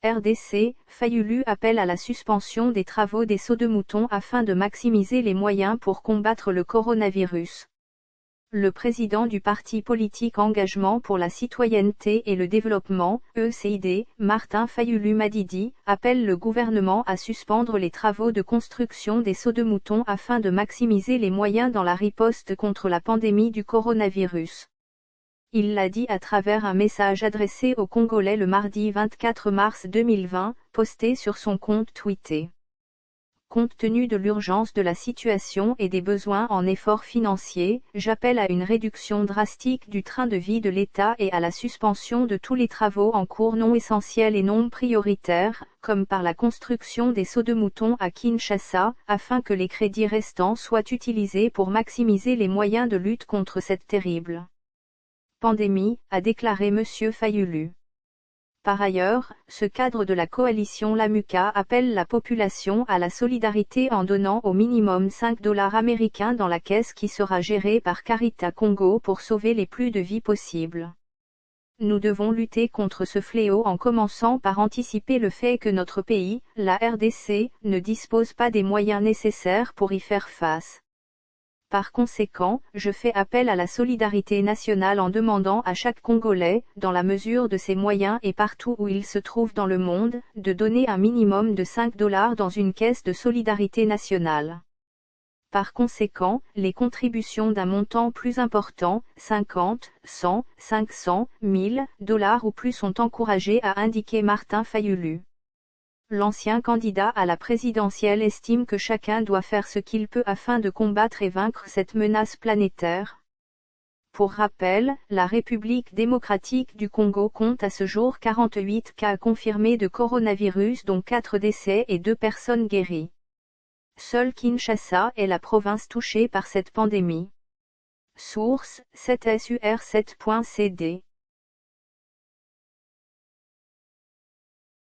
RDC, Fayulu appelle à la suspension des travaux des sauts de moutons afin de maximiser les moyens pour combattre le coronavirus. Le président du parti politique Engagement pour la citoyenneté et le développement, ECID, Martin Fayulu Madidi, appelle le gouvernement à suspendre les travaux de construction des sauts de moutons afin de maximiser les moyens dans la riposte contre la pandémie du coronavirus. Il l'a dit à travers un message adressé aux Congolais le mardi 24 mars 2020, posté sur son compte Twitter. Compte tenu de l'urgence de la situation et des besoins en efforts financiers, j'appelle à une réduction drastique du train de vie de l'État et à la suspension de tous les travaux en cours non essentiels et non prioritaires, comme par la construction des sauts de moutons à Kinshasa, afin que les crédits restants soient utilisés pour maximiser les moyens de lutte contre cette terrible pandémie, a déclaré M. Fayulu. Par ailleurs, ce cadre de la coalition Lamuka appelle la population à la solidarité en donnant au minimum $5 américains dans la caisse qui sera gérée par Carita Congo pour sauver les plus de vies possibles. Nous devons lutter contre ce fléau en commençant par anticiper le fait que notre pays, la RDC, ne dispose pas des moyens nécessaires pour y faire face. Par conséquent, je fais appel à la solidarité nationale en demandant à chaque Congolais, dans la mesure de ses moyens et partout où il se trouve dans le monde, de donner un minimum de $5 dans une caisse de solidarité nationale. Par conséquent, les contributions d'un montant plus important, 50, 100, 500, $1000 ou plus sont encouragées, a indiqué Martin Fayulu. L'ancien candidat à la présidentielle estime que chacun doit faire ce qu'il peut afin de combattre et vaincre cette menace planétaire. Pour rappel, la République démocratique du Congo compte à ce jour 48 cas confirmés de coronavirus dont 4 décès et 2 personnes guéries. Seule Kinshasa est la province touchée par cette pandémie. Source, 7sur7.cd